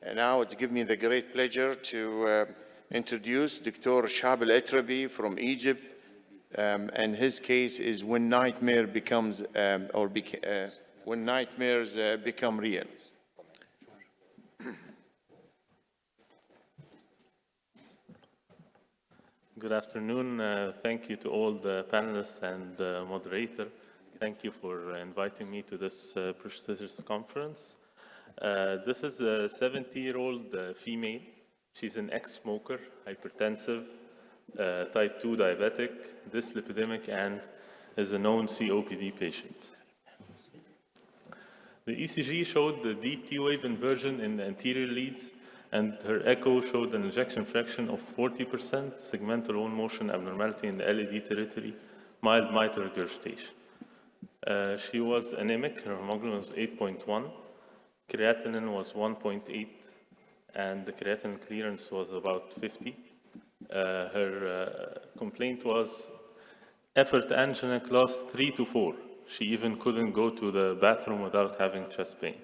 And now it's given me the great pleasure to introduce Dr. Shehab Etriby from Egypt. And his case is when nightmare becomes, when nightmares become real. Good afternoon. Thank you to all the panelists and the moderator. Thank you for inviting me to this prestigious conference. This is a 70-year-old female. She's an ex-smoker, hypertensive, type 2 diabetic, dyslipidemic, and is a known COPD patient. The ECG showed the deep T-wave inversion in the anterior leads, and her echo showed an ejection fraction of 40%, segmental wall motion abnormality in the LED territory, mild mitral regurgitation. She was anemic. Her hemoglobin was 8.1, creatinine was 1.8, and the creatinine clearance was about 50. Her complaint was effort angina class 3 to 4. She even couldn't go to the bathroom without having chest pain.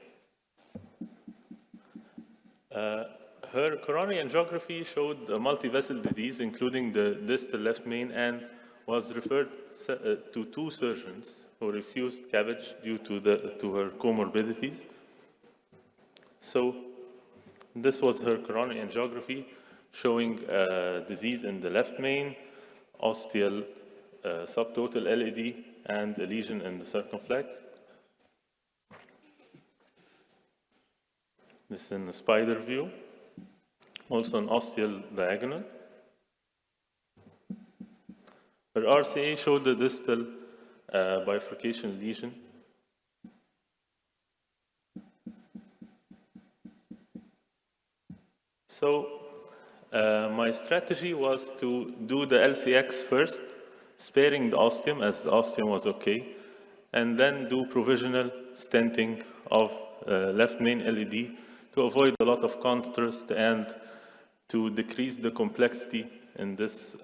Her coronary angiography showed a multivessel disease, including the distal left main, and was referred to 2 surgeons who refused CABG due to her comorbidities. So this was her coronary angiography, showing disease in the left main, ostial subtotal LED, and a lesion in the circumflex. This is in the spider view. Also an ostial diagonal. Her RCA showed the distal bifurcation lesion. So my strategy was to do the LCX first, sparing the ostium, as the ostium was okay, and then do provisional stenting of left main LED to avoid a lot of contrast and to decrease the complexity in this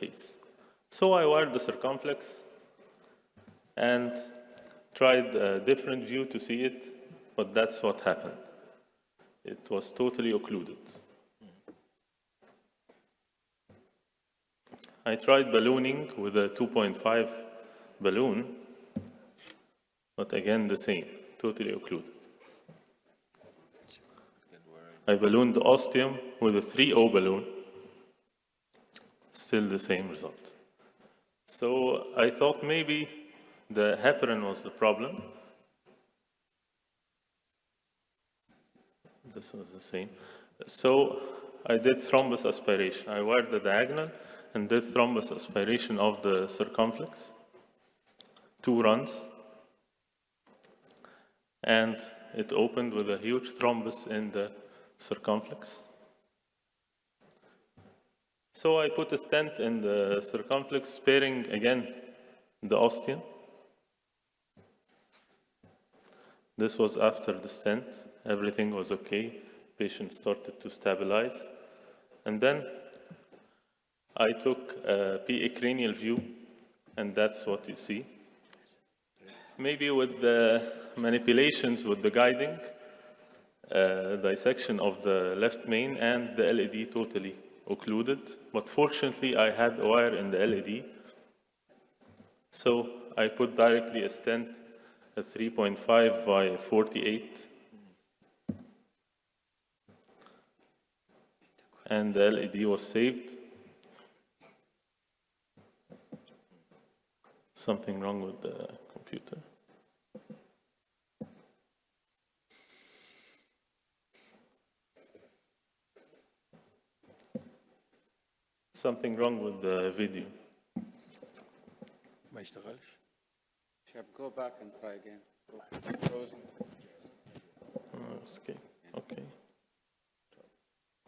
case. So I wired the circumflex and tried a different view to see it, but that's what happened. It was totally occluded. I tried ballooning with a 2.5 balloon, but again the same, totally occluded. I ballooned the ostium with a 3O balloon, still the same result. So I thought maybe the heparin was the problem. This was the same. So I did thrombus aspiration. I wired the diagonal and did thrombus aspiration of the circumflex, 2 runs. And it opened with a huge thrombus in the circumflex. So I put a stent in the circumflex, sparing again the ostium. This was after the stent. Everything was okay. Patient started to stabilize. And then I took a PA cranial view, and that's what you see. Maybe with the manipulations with the guiding, dissection of the left main and the LED totally occluded, but fortunately I had a wire in the LED, so I put directly a stent at 3.5 by 48, and the LED was saved. Something wrong with the computer. Something wrong with the video. ما يشتغلش. Shehab, go back and try again. Frozen. Okay. Okay.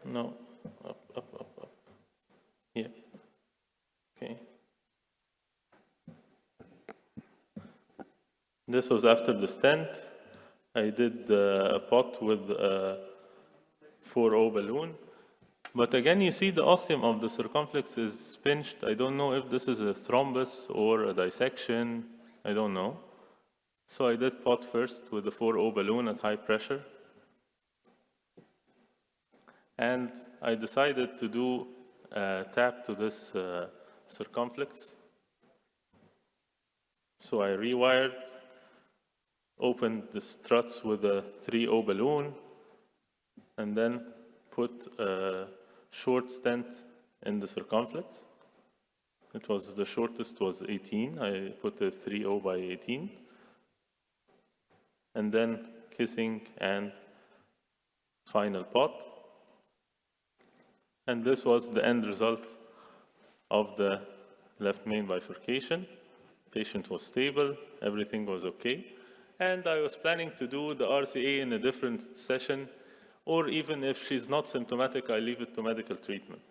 No. Up. Here. Okay. This was after the stent. I did a pot with a 4O balloon. But again, you see the ostium of the circumflex is pinched. I don't know if this is a thrombus or a dissection. I don't know. So I did pot first with the 4O balloon at high pressure. And I decided to do a tap to this circumflex. So I rewired, opened the struts with a 3O balloon, and then put a short stent in the circumflex. It was the shortest was 18. I put a 3O by 18. And then kissing and final pot. And this was the end result of the left main bifurcation. Patient was stable, everything was okay. And I was planning to do the RCA in a different session, or even if she's not symptomatic, I leave it to medical treatment.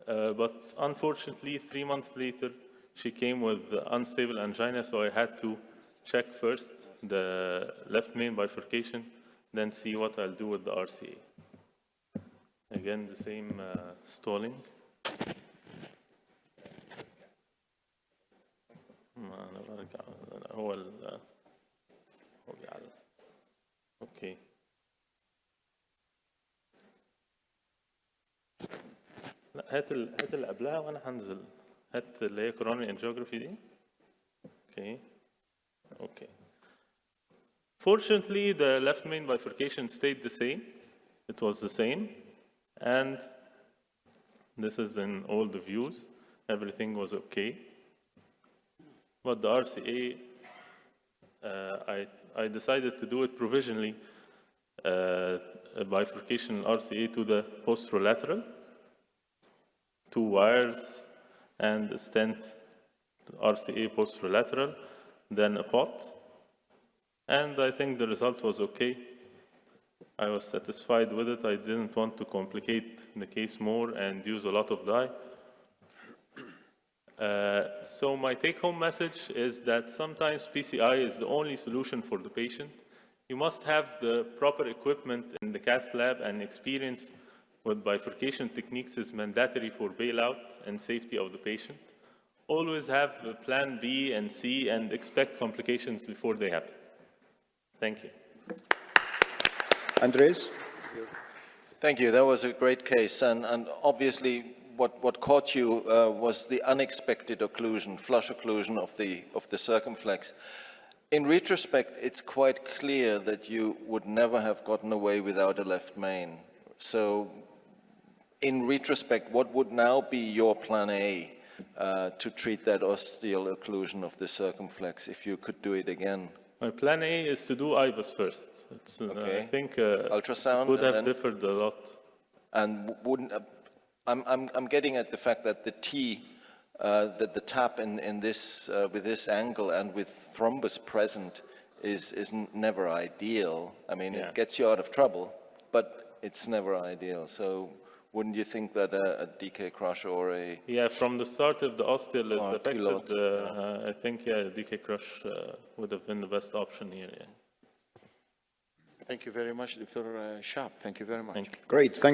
But unfortunately, 3 months later, she came with unstable angina, so I had to check first the left main bifurcation, then see what I'll do with the RCA. Again, the same stalling. Okay. لا هات اللي قبلها وانا هنزل. هات اللي هي coronary angiography دي. Okay. Okay. Fortunately, the left main bifurcation stayed the same. It was the same. And this is in all the views. Everything was okay. But the RCA, I decided to do it provisionally, a bifurcation RCA to the posterolateral, 2 wires and a stent to RCA posterolateral, then a pot. And I think the result was okay. I was satisfied with it. I didn't want to complicate the case more and use a lot of dye. So my take-home message is that sometimes PCI is the only solution for the patient. You must have the proper equipment in the cath lab, and experience with bifurcation techniques is mandatory for bailout and safety of the patient. Always have a plan B and C and expect complications before they happen. Thank you. Andres? Thank you. That was a great case. And obviously, what caught you was the unexpected occlusion, flush occlusion of the circumflex. In retrospect, it's quite clear that you would never have gotten away without a left main. So, in retrospect, what would now be your plan A to treat that ostial occlusion of the circumflex if you could do it again? My plan A is to do IVUS first. It's, Okay. I think Ultrasound it would have and then- differed a lot. And wouldn't I'm getting at the fact that the T, that the tap in this with this angle and with thrombus present is never ideal. I mean, Yeah. it gets you out of trouble, but it's never ideal. So, wouldn't you think that a DK crush or a Yeah, from the start, if the ostial is Or affected, pilot, I think DK crush would have been the best option here. Yeah. Thank you very much, Dr. Shehab. Thank you very much. Thank you. Great. Thank